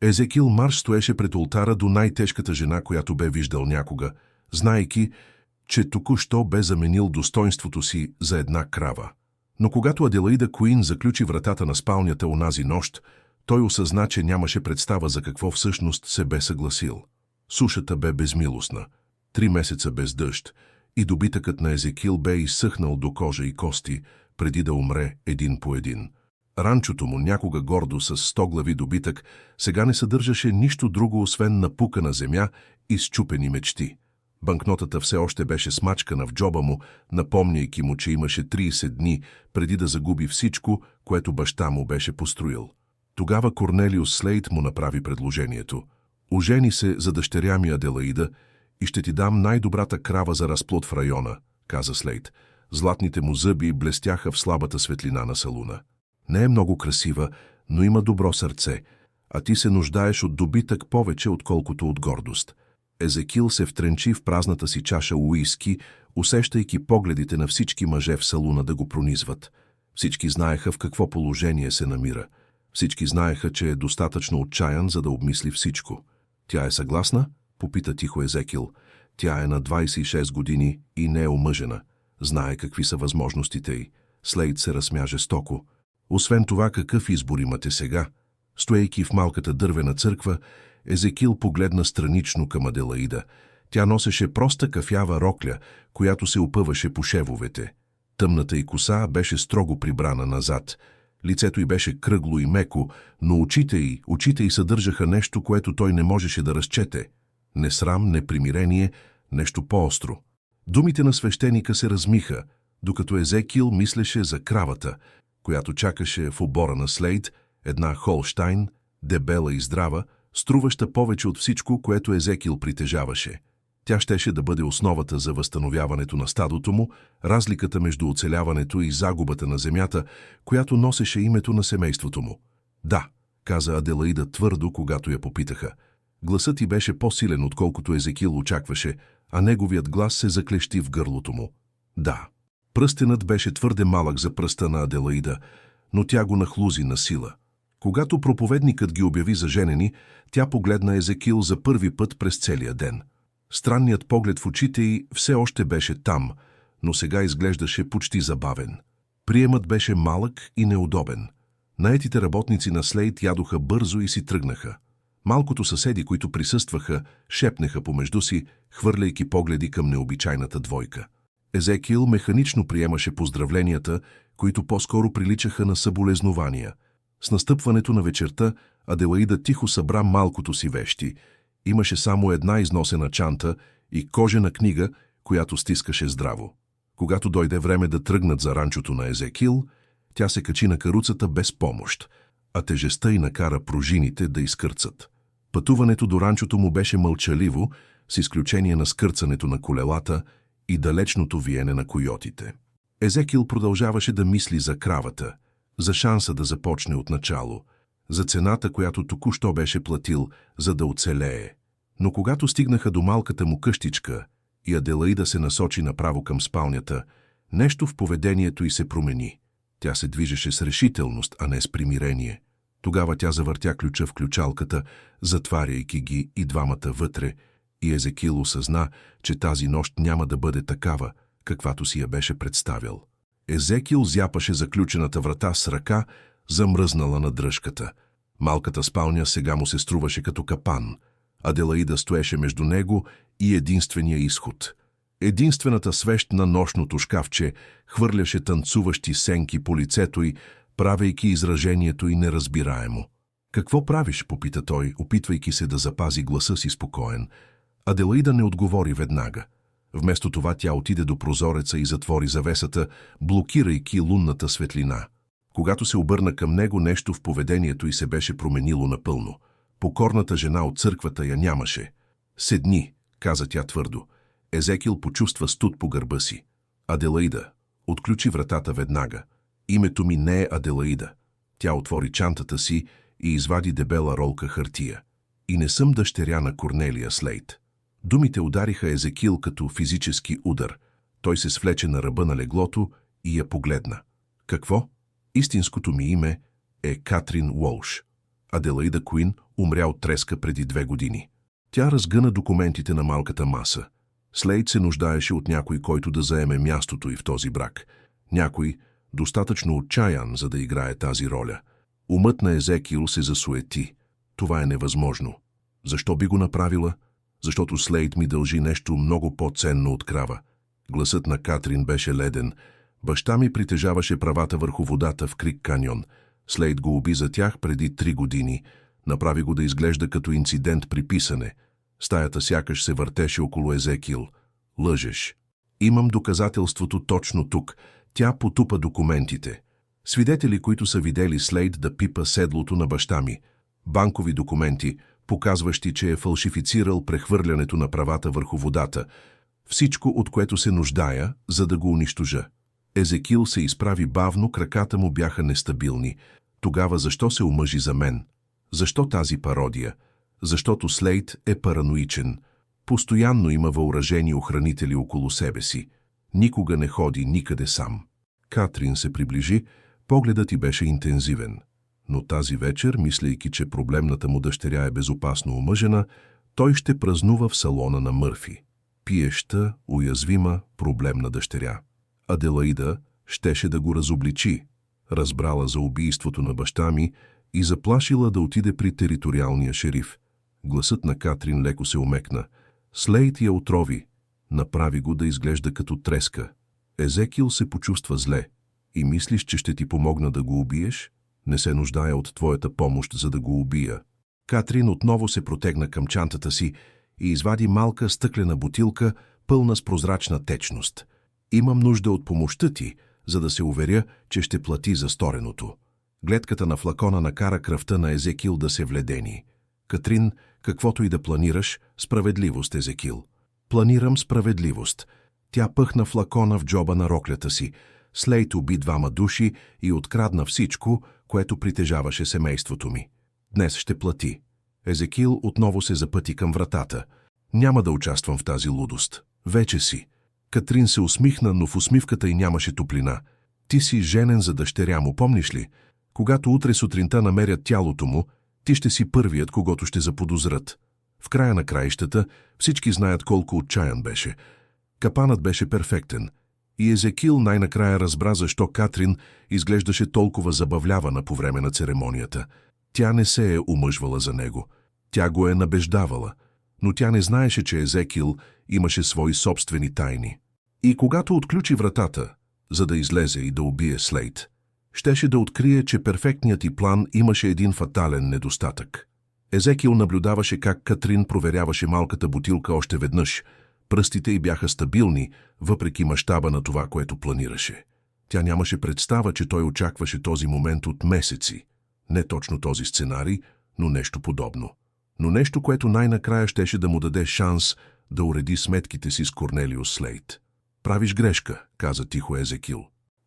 Езекил Марш стоеше пред олтара до най-тежката жена, която бе виждал някога, знаейки, че току-що бе заменил достоинството си за една крава. Но когато Аделаида Куин заключи вратата на спалнята онази нощ, той осъзна, че нямаше представа за какво всъщност се бе съгласил. Сушата бе безмилостна, 3 месеца без дъжд, и добитъкът на Езекил бе изсъхнал до кожа и кости, преди да умре един по един. Ранчото му, някога гордо с 100 глави добитък, сега не съдържаше нищо друго, освен напукана земя и счупени мечти. Банкнотата все още беше смачкана в джоба му, напомняйки му, че имаше 30 дни, преди да загуби всичко, което баща му беше построил. Тогава Корнелиус Слейд му направи предложението. Ожени се за дъщеря ми Аделаида и ще ти дам най-добрата крава за разплод в района, каза Слейд. Златните му зъби блестяха в слабата светлина на салуна. Не е много красива, но има добро сърце, а ти се нуждаеш от добитък повече, отколкото от гордост. Езекил се втренчи в празната си чаша уиски, усещайки погледите на всички мъже в салуна да го пронизват. Всички знаеха в какво положение се намира. Всички знаеха, че е достатъчно отчаян, за да обмисли всичко. Тя е съгласна? Попита тихо Езекил. Тя е на 26 години и не е омъжена. Знае какви са възможностите й. Слейд се разсмя жестоко. Освен това, какъв избор имате сега? Стоейки в малката дървена църква, Езекил погледна странично към Аделаида. Тя носеше проста кафява рокля, която се опъваше по шевовете. Тъмната й коса беше строго прибрана назад. Лицето й беше кръгло и меко, но очите й съдържаха нещо, което той не можеше да разчете. Не срам, не примирение, нещо по-остро. Думите на свещеника се размиха, докато Езекил мислеше за кравата, която чакаше в обора на Слейд, една Холштайн, дебела и здрава, струваща повече от всичко, което Езекил притежаваше. Тя щеше да бъде основата за възстановяването на стадото му, разликата между оцеляването и загубата на земята, която носеше името на семейството му. Да, каза Аделаида твърдо, когато я попитаха. Гласът й беше по-силен, отколкото Езекил очакваше, а неговият глас се заклещи в гърлото му. Да. Пръстенът беше твърде малък за пръста на Аделаида, но тя го нахлузи на сила. Когато проповедникът ги обяви за женени, тя погледна Езекил за първи път през целия ден. Странният поглед в очите й все още беше там, но сега изглеждаше почти забавен. Приемът беше малък и неудобен. Наетите работници на Слейд ядоха бързо и си тръгнаха. Малкото съседи, които присъстваха, шепнеха помежду си, хвърляйки погледи към необичайната двойка. Езекил механично приемаше поздравленията, които по-скоро приличаха на съболезнования. С настъпването на вечерта Аделаида тихо събра малкото си вещи. Имаше само една износена чанта и кожена книга, която стискаше здраво. Когато дойде време да тръгнат за ранчото на Езекил, тя се качи на каруцата без помощ, а тежестта й накара пружините да изкърцат. Пътуването до ранчото му беше мълчаливо, с изключение на скърцането на колелата и далечното виене на койотите. Езекил продължаваше да мисли за кравата, за шанса да започне от начало, за цената, която току-що беше платил, за да оцелее. Но когато стигнаха до малката му къщичка и Аделаида се насочи направо към спалнята, нещо в поведението й се промени. Тя се движеше с решителност, а не с примирение. Тогава тя завъртя ключа в ключалката, затваряйки ги и двамата вътре, и Езекил осъзна, че тази нощ няма да бъде такава, каквато си я беше представил. Езекил зяпаше заключената врата с ръка, замръзнала на дръжката. Малката спалня сега му се струваше като капан. Аделаида стоеше между него и единствения изход. Единствената свещ на нощното шкафче хвърляше танцуващи сенки по лицето й, правейки изражението й неразбираемо. «Какво правиш?» попита той, опитвайки се да запази гласа си спокоен. Аделаида не отговори веднага. Вместо това тя отиде до прозореца и затвори завесата, блокирайки лунната светлина. Когато се обърна към него, нещо в поведението й се беше променило напълно. Покорната жена от църквата я нямаше. «Седни», каза тя твърдо. Езекил почувства студ по гърба си. «Аделаида». Отключи вратата веднага. «Името ми не е Аделаида». Тя отвори чантата си и извади дебела ролка хартия. «И не съм дъщеря на Корнелия Слейд». Думите удариха Езекил като физически удар. Той се свлече на ръба на леглото и я погледна. «Какво? Истинското ми име е Катрин Уолш». Аделаида Куин умря от треска преди 2 години. Тя разгъна документите на малката маса. Слейд се нуждаеше от някой, който да заеме мястото й в този брак. Някой, достатъчно отчаян, за да играе тази роля. Умът на Езекил се засуети. Това е невъзможно. Защо би го направила? Защото Слейд ми дължи нещо много по-ценно от крава. Гласът на Катрин беше леден. Баща ми притежаваше правата върху водата в Крик Каньон. Слейд го уби за тях преди 3 години. Направи го да изглежда като инцидент при писане. Стаята сякаш се въртеше около Езекил. Лъжеш. Имам доказателството точно тук. Тя потупа документите. Свидетели, които са видели Слейд да пипа седлото на баща ми. Банкови документи, показващи, че е фалшифицирал прехвърлянето на правата върху водата. Всичко, от което се нуждая, за да го унищожа. Езекил се изправи бавно, краката му бяха нестабилни. Тогава защо се омъжи за мен? Защо тази пародия? Защото Слейд е параноичен. Постоянно има въоръжени охранители около себе си. Никога не ходи никъде сам. Катрин се приближи, погледът й беше интензивен. Но тази вечер, мислейки, че проблемната му дъщеря е безопасно омъжена, той ще празнува в салона на Мърфи. Пиеща, уязвима, проблемна дъщеря. Аделаида щеше да го разобличи. Разбрала за убийството на баща ми и заплашила да отиде при териториалния шериф. Гласът на Катрин леко се омекна. Слейд я отрови. Направи го да изглежда като треска. Езекил се почувства зле. И мислиш, че ще ти помогна да го убиеш? Не се нуждая от твоята помощ, за да го убия. Катрин отново се протегна към чантата си и извади малка стъклена бутилка, пълна с прозрачна течност. Имам нужда от помощта ти, за да се уверя, че ще плати за стореното. Гледката на флакона накара кръвта на Езекил да се вледени. Катрин, каквото и да планираш, справедливост, Езекил. Планирам справедливост. Тя пъхна флакона в джоба на роклята си. Слейд уби 2 души и открадна всичко, което притежаваше семейството ми. Днес ще плати. Езекил отново се запъти към вратата. Няма да участвам в тази лудост. Вече си. Катрин се усмихна, но в усмивката й нямаше топлина. Ти си женен за дъщеря му, помниш ли? Когато утре сутринта намерят тялото му, ти ще си първият, когото ще заподозрат. В края на краищата всички знаят колко отчаян беше. Капанът беше перфектен. И Езекил най-накрая разбра защо Катрин изглеждаше толкова забавлявана по време на церемонията. Тя не се е омъжвала за него. Тя го е набеждавала. Но тя не знаеше, че Езекил имаше свои собствени тайни. И когато отключи вратата, за да излезе и да убие Слейд, щеше да открие, че перфектният й план имаше един фатален недостатък. Езекил наблюдаваше как Катрин проверяваше малката бутилка още веднъж. Пръстите й бяха стабилни, въпреки мащаба на това, което планираше. Тя нямаше представа, че той очакваше този момент от месеци. Не точно този сценарий, но нещо подобно. Но нещо, което най-накрая щеше да му даде шанс да уреди сметките си с Корнелиус Слейд. Правиш грешка, каза тихо Езекил.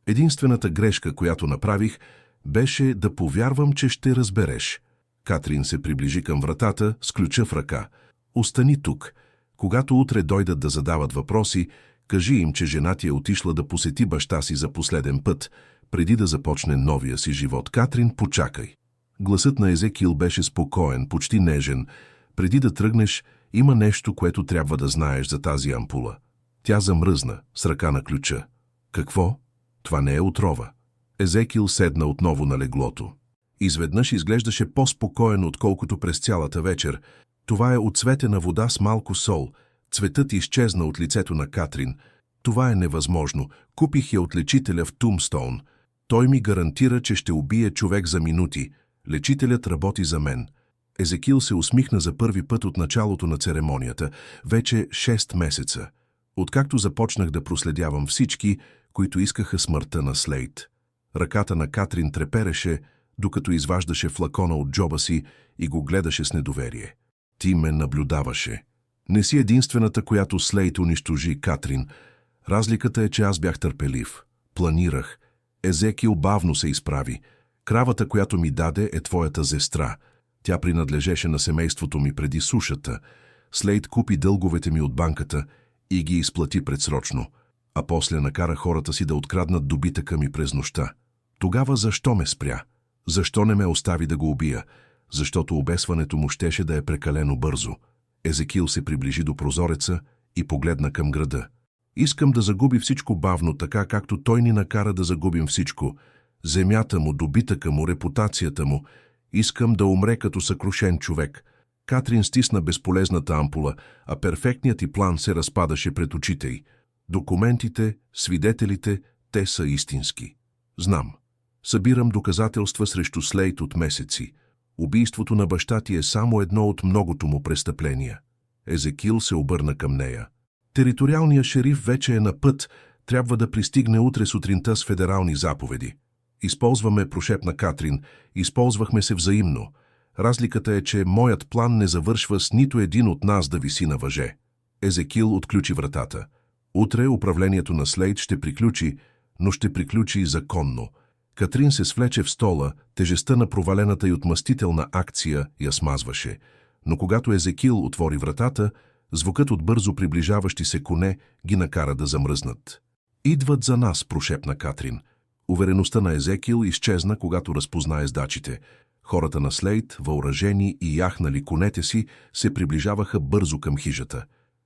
Единствената грешка, която направих, беше да повярвам, че ще разбереш. Катрин се приближи към вратата с ключа в ръка. Остани тук. Когато утре дойдат да задават въпроси, кажи им, че жена ти е отишла да посети баща си за последен път, преди да започне новия си живот. Катрин, почакай. Гласът на Езекил беше спокоен, почти нежен. Преди да тръгнеш, има нещо, което трябва да знаеш за тази ампула. Тя замръзна с ръка на ключа. Какво? Това не е отрова. Езекил седна отново на леглото. Изведнъж изглеждаше по-спокоен, отколкото през цялата вечер. Това е оцветена вода с малко сол. Цветът изчезна от лицето на Катрин. Това е невъзможно. Купих я от лечителя в Тумстоун. Той ми гарантира, че ще убие човек за минути. Лечителят работи за мен. Езекил се усмихна за първи път от началото на церемонията. Вече 6 месеца. Откакто започнах да проследявам всички, които искаха смъртта на Слейд. Ръката на Катрин трепереше, докато изваждаше флакона от джоба си и го гледаше с недоверие. Ти ме наблюдаваше. Не си единствената, която Слейд унищожи, Катрин. Разликата е, че аз бях търпелив. Планирах. Езекил бавно се изправи. Кравата, която ми даде, е твоята зестра. Тя принадлежеше на семейството ми преди сушата. Слейд купи дълговете ми от банката и ги изплати предсрочно, а после накара хората си да откраднат добитъка ми през нощта. Тогава защо ме спря? Защо не ме остави да го убия? защото обесването му щеше да е прекалено бързо. Езекил се приближи до прозореца и погледна към града. Искам да загуби всичко бавно, така както той ни накара да загубим всичко. Земята му, добитъка му, репутацията му. Искам да умре като съкрушен човек. Катрин стисна безполезната ампула, а перфектният й план се разпадаше пред очите й. Документите, свидетелите, те са истински. Знам. Събирам доказателства срещу Слейд от месеци. Убийството на баща ти е само едно от многото му престъпления. Езекил се обърна към нея. Териториалният шериф вече е на път, трябва да пристигне утре сутринта с федерални заповеди. Използваме, прошепна Катрин, използвахме се взаимно. Разликата е, че моят план не завършва с нито един от нас да виси на въже. Езекил отключи вратата. Утре управлението на Слейд ще приключи, но ще приключи законно. Катрин се свлече в стола, тежестта на провалената и отмъстителна акция я смазваше. Но когато Езекил отвори вратата, звукът от бързо приближаващи се коне ги накара да замръзнат. «Идват за нас», прошепна Катрин. Увереността на Езекил изчезна, когато разпозна ездачите. Хората на Слейд, въоръжени и яхнали конете си, се приближаваха бързо към хижата.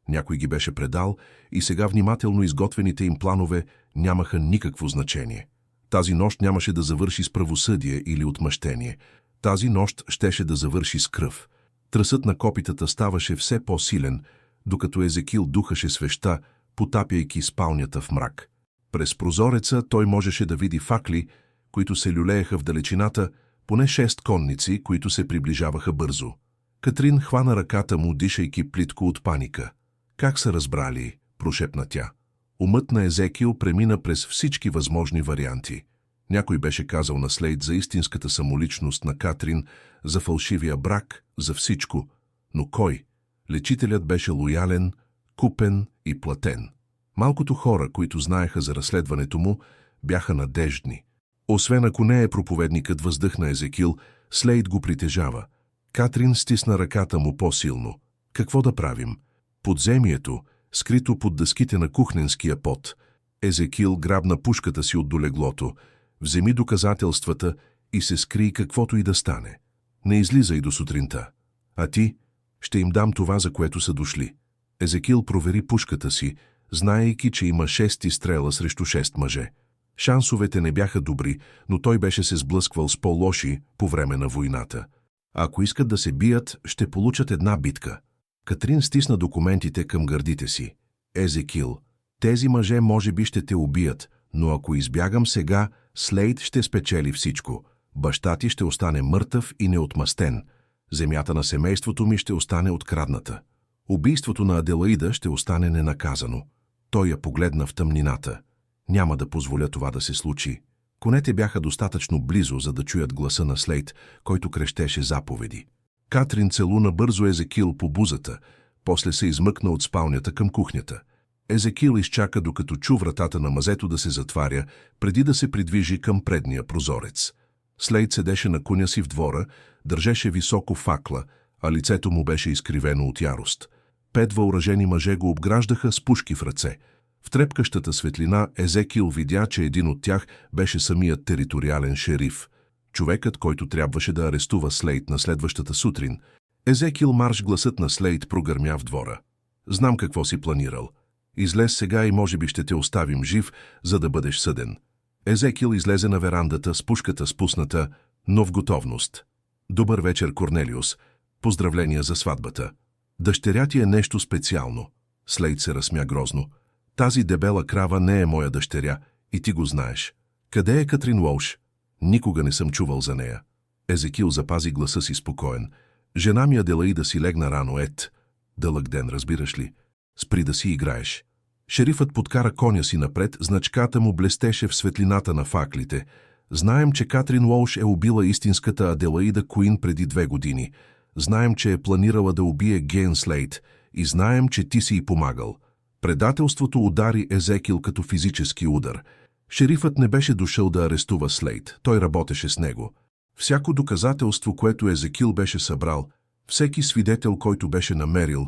Някой ги беше предал и сега внимателно изготвените им планове нямаха никакво значение. Тази нощ нямаше да завърши с правосъдие или отмъщение. Тази нощ щеше да завърши с кръв. Тръсът на копитата ставаше все по-силен, докато Езекил духаше свеща, потапяйки спалнята в мрак. През прозореца той можеше да види факли, които се люлееха в далечината, поне 6 конници, които се приближаваха бързо. Катрин хвана ръката му, дишайки плитко от паника. «Как са разбрали?» прошепна тя. Умът на Езекил премина през всички възможни варианти. Някой беше казал на Слейд за истинската самоличност на Катрин, за фалшивия брак, за всичко. Но кой? Лечителят беше лоялен, купен и платен. Малкото хора, които знаеха за разследването му, бяха надеждни. Освен ако не е проповедникът, въздъхна Езекил, Слейд го притежава. Катрин стисна ръката му по-силно. Какво да правим? Подземието, скрито под дъските на кухненския пот. Езекил грабна пушката си от долеглото, вземи доказателствата и се скри каквото и да стане. Не излизай до сутринта. А ти? Ще им дам това, за което са дошли. Езекил провери пушката си, знаейки, че има 6 стрела срещу 6 мъже. Шансовете не бяха добри, но той беше се сблъсквал с по-лоши по време на войната. Ако искат да се бият, ще получат една битка. Катрин стисна документите към гърдите си. Езекил, тези мъже може би ще те убият, но ако избягам сега, Слейд ще спечели всичко. Баща ти ще остане мъртъв и неотмъстен. Земята на семейството ми ще остане открадната. Убийството на Аделаида ще остане ненаказано. Той я погледна в тъмнината. Няма да позволя това да се случи. Конете бяха достатъчно близо, за да чуят гласа на Слейд, който крещеше заповеди. Катрин целуна бързо Езекил по бузата, после се измъкна от спалнята към кухнята. Езекил изчака, докато чу вратата на мазето да се затваря, преди да се придвижи към предния прозорец. Слейд седеше на коня си в двора, държеше високо факла, а лицето му беше изкривено от ярост. 5 въоръжени мъже го обграждаха с пушки в ръце. В трепкащата светлина Езекил видя, че един от тях беше самият териториален шериф. Човекът, който трябваше да арестува Слейд на следващата сутрин. Езекил марш, гласът на Слейд прогърмя в двора. Знам какво си планирал. Излез сега и може би ще те оставим жив, за да бъдеш съден. Езекил излезе на верандата с пушката спусната, но в готовност. Добър вечер, Корнелиус. Поздравления за сватбата. Дъщеря ти е нещо специално. Слейд се разсмя грозно. Тази дебела крава не е моя дъщеря и ти го знаеш. Къде е Катрин Уолш? Никога не съм чувал за нея. Езекил запази гласа си спокоен. Жена ми Аделаида си легна рано, Дълъг ден, разбираш ли? Спри да си играеш. Шерифът подкара коня си напред, значката му блестеше в светлината на факлите. Знаем, че Катрин Уолш е убила истинската Аделаида Куин преди 2 години. Знаем, че е планирала да убие Ген Слейд и знаем, че ти си й помагал. Предателството удари Езекил като физически удар. Шерифът не беше дошъл да арестува Слейд, той работеше с него. Всяко доказателство, което Езекил беше събрал, всеки свидетел, който беше намерил,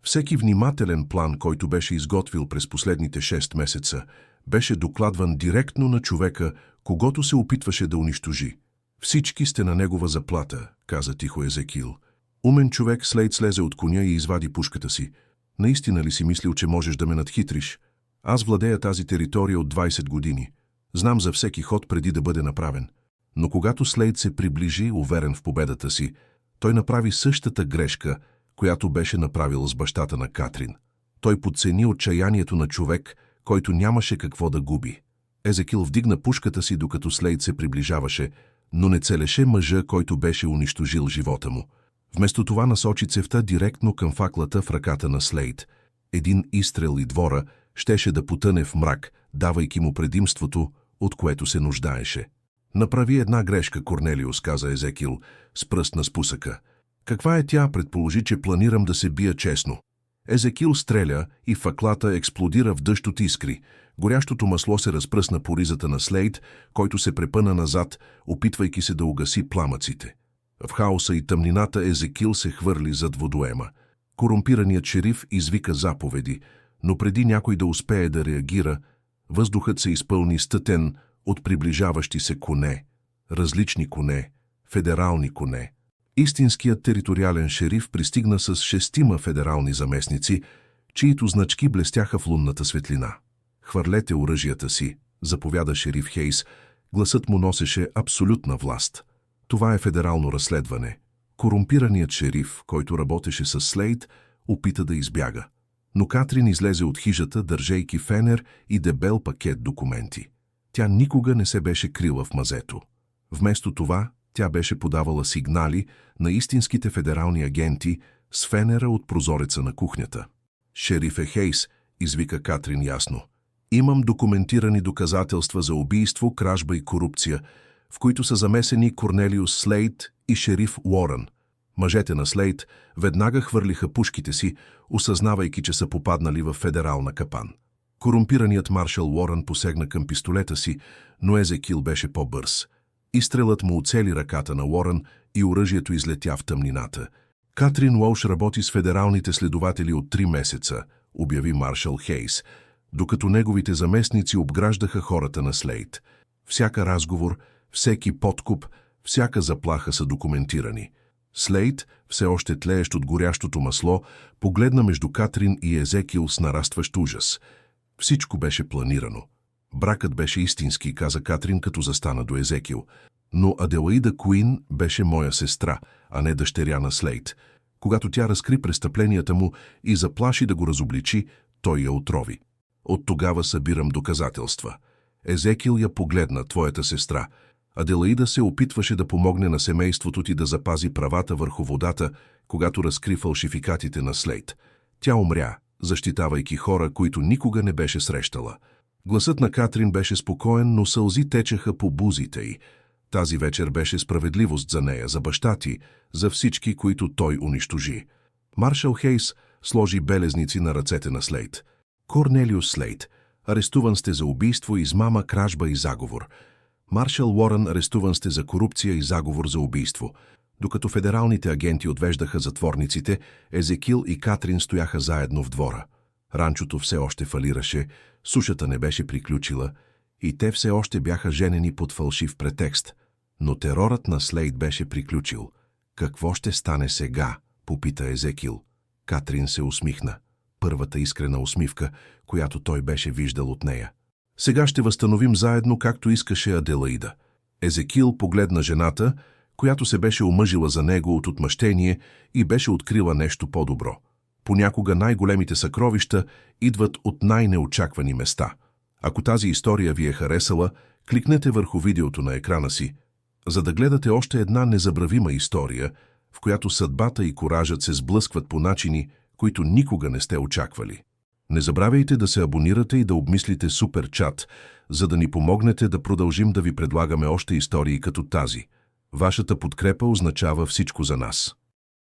всеки внимателен план, който беше изготвил през последните 6 месеца, беше докладван директно на човека, когото се опитваше да унищожи. Всички сте на негова заплата, каза тихо Езекил. Умен човек Слейд слезе от коня и извади пушката си. Наистина ли си мислил, че можеш да ме надхитриш? Аз владея тази територия от 20 години. Знам за всеки ход преди да бъде направен. Но когато Слейд се приближи, уверен в победата си, той направи същата грешка, която беше направил с бащата на Катрин. Той подцени отчаянието на човек, който нямаше какво да губи. Езекил вдигна пушката си, докато Слейд се приближаваше, но не целеше мъжа, който беше унищожил живота му. Вместо това насочи цевта директно към факлата в ръката на Слейд. Един изстрел и двора щеше да потъне в мрак, давайки му предимството, от което се нуждаеше. Направи една грешка, Корнелиус, каза Езекил, с пръст на спусъка. Каква е тя? Предположи, че планирам да се бия честно. Езекил стреля и факлата експлодира в дъжд от искри. Горящото масло се разпръсна по ризата на Слейд, който се препъна назад, опитвайки се да угаси пламъците. В хаоса и тъмнината Езекил се хвърли зад водоема. Корумпираният шериф извика заповеди, но преди някой да успее да реагира, въздухът се изпълни стътен от приближаващи се коне, различни коне, федерални коне. Истинският териториален шериф пристигна с 6 федерални заместници, чието значки блестяха в лунната светлина. Хвърлете оръжията си, заповяда шериф Хейс. Гласът му носеше абсолютна власт. Това е федерално разследване. Корумпираният шериф, който работеше с Слейд, опита да избяга. Но Катрин излезе от хижата, държейки фенер и дебел пакет документи. Тя никога не се беше крила в мазето. Вместо това, тя беше подавала сигнали на истинските федерални агенти с фенера от прозореца на кухнята. Шерифе Хейс, извика Катрин ясно. Имам документирани доказателства за убийство, кражба и корупция, в които са замесени Корнелиус Слейд и шериф Уорън. Мъжете на Слейд веднага хвърлиха пушките си, осъзнавайки, че са попаднали в федерална капан. Корумпираният маршал Уорън посегна към пистолета си, но Езекил беше по-бърз. Изстрелът му оцели ръката на Уорън и оръжието излетя в тъмнината. Катрин Уолш работи с федералните следователи от 3 месеца, обяви маршал Хейс, докато неговите заместници обграждаха хората на Слейд. Всяка разговор, всеки подкуп, всяка заплаха са документирани. Слейд, все още тлеещ от горящото масло, погледна между Катрин и Езекил с нарастващ ужас. Всичко беше планирано. Бракът беше истински, каза Катрин, като застана до Езекил. Но Аделаида Куин беше моя сестра, а не дъщеря на Слейд. Когато тя разкри престъпленията му и заплаши да го разобличи, той я отрови. От тогава събирам доказателства. Езекил я погледна, твоята сестра. Аделаида се опитваше да помогне на семейството ти да запази правата върху водата, когато разкри фалшификатите на Слейд. Тя умря, защитавайки хора, които никога не беше срещала. Гласът на Катрин беше спокоен, но сълзи течеха по бузите й. Тази вечер беше справедливост за нея, за баща ти, за всички, които той унищожи. Маршал Хейс сложи белезници на ръцете на Слейд. Корнелиус Слейд, арестуван сте за убийство, измама, кражба и заговор. Маршал Уорън, арестуван сте за корупция и заговор за убийство. Докато федералните агенти отвеждаха затворниците, Езекил и Катрин стояха заедно в двора. Ранчото все още фалираше, сушата не беше приключила и те все още бяха женени под фалшив претекст. Но терорът на Слейд беше приключил. Какво ще стане сега? Попита Езекил. Катрин се усмихна. Първата искрена усмивка, която той беше виждал от нея. Сега ще възстановим заедно, както искаше Аделаида. Езекил погледна жената, която се беше омъжила за него от отмъщение и беше открила нещо по-добро. Понякога най-големите съкровища идват от най-неочаквани места. Ако тази история ви е харесала, кликнете върху видеото на екрана си, за да гледате още една незабравима история, в която съдбата и коражът се сблъскват по начини, които никога не сте очаквали. Не забравяйте да се абонирате и да обмислите супер чат, за да ни помогнете да продължим да ви предлагаме още истории като тази. Вашата подкрепа означава всичко за нас.